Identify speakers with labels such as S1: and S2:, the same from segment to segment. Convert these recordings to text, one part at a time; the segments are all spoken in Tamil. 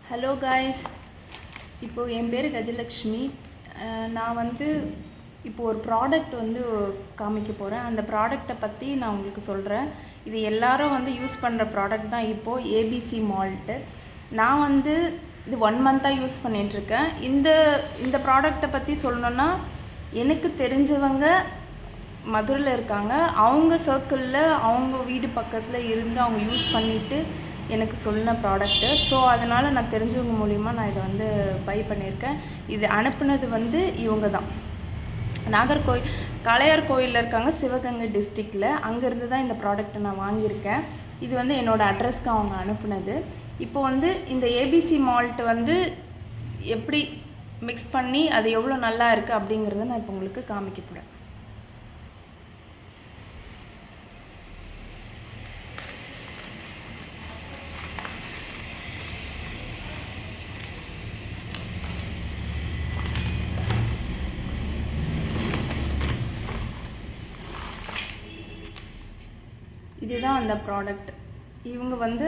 S1: ஹலோ காய்ஸ், இப்போது என் பேர் கஜலக்ஷ்மி. நான் இப்போது ஒரு ப்ராடக்ட் காமிக்க போகிறேன். அந்த ப்ராடக்டை பற்றி நான் உங்களுக்கு சொல்கிறேன். இது எல்லாரும் யூஸ் பண்ணுற ப்ராடக்ட் தான். இப்போது ஏபிசி மால்ட்டு நான் இது 1 மந்த்தாக யூஸ் பண்ணிகிட்ருக்கேன். இந்த ப்ராடக்டை பற்றி சொல்லணுன்னா, எனக்கு தெரிஞ்சவங்க மதுரையில் இருக்காங்க. அவங்க சர்க்கிளில் அவங்க வீடு பக்கத்தில் இருந்து அவங்க யூஸ் பண்ணிவிட்டு எனக்கு சொன்ன ப்ராடக்ட்டு. ஸோ அதனால் நான் தெரிஞ்சவங்க மூலிமா நான் இதை பை பண்ணியிருக்கேன். இது அனுப்புனது இவங்க தான். நாகர்கோவில் காளையார் கோயிலில் இருக்காங்க, சிவகங்கை டிஸ்ட்ரிக்டில். அங்கேருந்து தான் இந்த ப்ராடக்ட்டை நான் வாங்கியிருக்கேன். இது என்னோடய அட்ரஸ்க்கு அவங்க அனுப்புனது. இப்போது இந்த ஏபிசி மால்ட்டு எப்படி மிக்ஸ் பண்ணி அது எவ்வளோ நல்லா இருக்குது அப்படிங்கிறத நான் இப்போ உங்களுக்கு காமிக்க போகிறேன். இதுதான் அந்த ப்ராடக்ட். இவங்க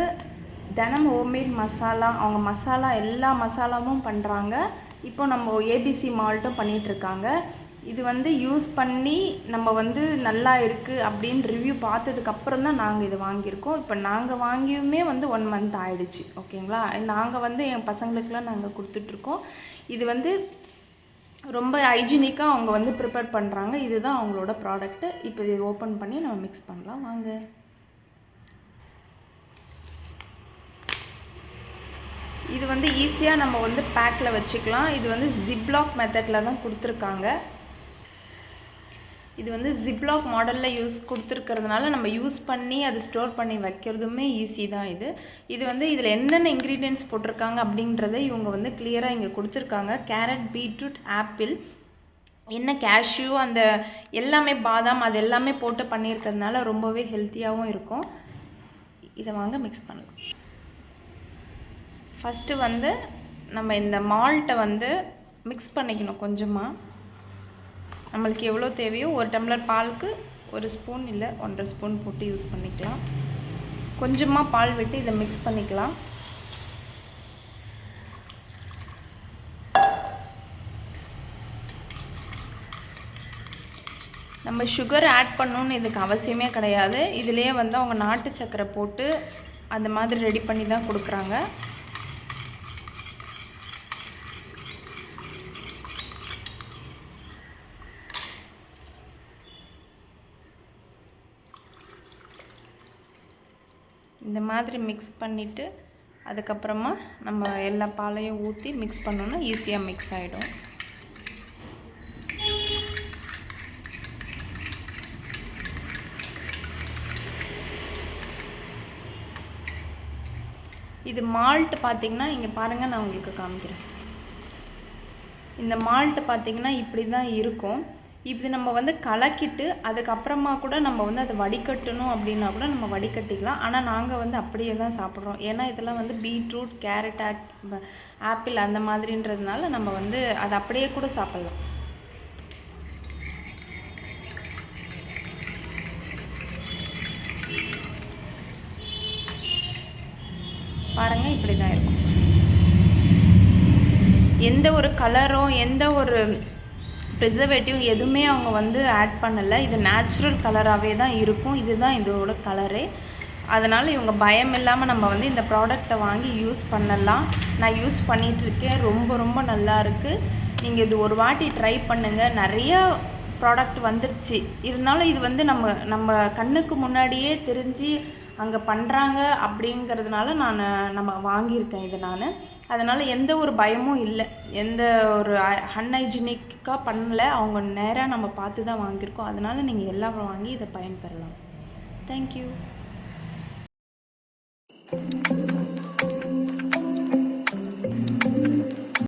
S1: தினம் ஹோம்மேட் மசாலா, அவங்க மசாலா எல்லா மசாலாவும் பண்ணுறாங்க. இப்போ நம்ம ஏபிசி மால்ட்டும் பண்ணிகிட்ருக்காங்க. இது யூஸ் பண்ணி நம்ம நல்லா இருக்குது அப்படின்னு ரிவ்யூ பார்த்ததுக்கப்புறம் தான் நாங்கள் இதை வாங்கியிருக்கோம். இப்போ நாங்கள் வாங்கியுமே 1 மந்த் ஆகிடுச்சு. ஓகேங்களா? நாங்கள் என் பசங்களுக்கெலாம் நாங்கள் கொடுத்துட்ருக்கோம். இது ரொம்ப ஹைஜீனிக்காக அவங்க ப்ரிப்பேர் பண்ணுறாங்க. இதுதான் அவங்களோட ப்ராடக்ட்டு. இப்போ இதை ஓப்பன் பண்ணி நம்ம மிக்ஸ் பண்ணலாம் வாங்க. இது ஈஸியாக நம்ம பேக்கில் வச்சுக்கலாம். இது ஜிப்லாக் மெத்தடில் தான் கொடுத்துருக்காங்க. இது ஜிப்லாக் மாடலில் கொடுத்துருக்கிறதுனால நம்ம யூஸ் பண்ணி அதை ஸ்டோர் பண்ணி வைக்கிறதுமே ஈஸி தான். இதில் என்னென்ன இன்க்ரீடியன்ட்ஸ் போட்டிருக்காங்க அப்படின்றத இவங்க கிளியராக இங்கே கொடுத்துருக்காங்க. கேரட், பீட்ரூட், ஆப்பிள், என்ன கேஷ்யூ, அந்த எல்லாமே பாதாம், அது எல்லாமே போட்டு பண்ணியிருக்கிறதுனால ரொம்பவே ஹெல்த்தியாகவும் இருக்கும். இதை வாங்க மிக்ஸ் பண்ணலாம். ஃபஸ்ட்டு நம்ம இந்த மால்ட்டை மிக்ஸ் பண்ணிக்கணும். கொஞ்சமாக நம்மளுக்கு எவ்வளோ தேவையோ, 1 டம்ளர் பாலுக்கு 1 ஸ்பூன் இல்லை 1.5 ஸ்பூன் போட்டு யூஸ் பண்ணிக்கலாம். கொஞ்சமாக பால் விட்டு இதை மிக்ஸ் பண்ணிக்கலாம். நம்ம சுகர் ஆட் பண்ணணுன்னு இதுக்கு அவசியமே கிடையாது. இதிலே அவங்க நாட்டு சர்க்கரை போட்டு அந்த மாதிரி ரெடி பண்ணி தான் கொடுக்குறாங்க. இந்த மாதிரி மிக்ஸ் பண்ணிவிட்டு அதுக்கப்புறமா நம்ம எல்லா பாலையும் ஊற்றி மிக்ஸ் பண்ணோன்னா ஈஸியாக மிக்ஸ் ஆகிடும். இது மால்ட் பார்த்திங்கன்னா, இங்கே பாருங்கள், நான் உங்களுக்கு காமிக்கிறேன். இந்த மால்ட் பார்த்திங்கன்னா இப்படி தான் இருக்கும். இது நம்ம கலக்கிட்டு அதுக்கப்புறமா கூட நம்ம அதை வடிகட்டணும் அப்படின்னா கூட நம்ம வடிகட்டிக்கலாம். ஆனால் நாங்கள் அப்படியே தான் சாப்பிட்றோம். ஏன்னா இதெல்லாம் பீட்ரூட், கேரட், ஆப்பிள் அந்த மாதிரின்றதுனால நம்ம அதை அப்படியே கூட சாப்பிட்லாம். பாருங்கள், இப்படி தான் இருக்கும். எந்த ஒரு கலரும் எந்த ஒரு ப்ரிசர்வேட்டிவ் எதுவுமே அவங்க ஆட் பண்ணலை. இது நேச்சுரல் கலராகவே தான் இருக்கும். இதுதான் இதோட கலரே. அதனால் இவங்க பயம் இல்லாமல் நம்ம இந்த ப்ராடக்டை வாங்கி யூஸ் பண்ணலாம். நான் யூஸ் பண்ணிகிட்ருக்கேன். ரொம்ப ரொம்ப நல்லா இருக்குது. நீங்கள் இது ஒரு வாட்டி ட்ரை பண்ணுங்கள். நிறையா ப்ராடக்ட் வந்துருச்சு. இருந்தாலும் இது நம்ம கண்ணுக்கு முன்னாடியே தெரிஞ்சு அங்கே பண்ணுறாங்க அப்படிங்கிறதுனால நம்ம வாங்கியிருக்கேன் இது. அதனால் எந்த ஒரு பயமும் இல்லை. எந்த ஒரு அன்ஹைஜீனிக்காக பண்ணலை. அவங்க நேராக நம்ம பார்த்து தான் வாங்கியிருக்கோம். அதனால் நீங்கள் எல்லாம் வாங்கி இதை பயன்பெறலாம். தேங்க்யூ.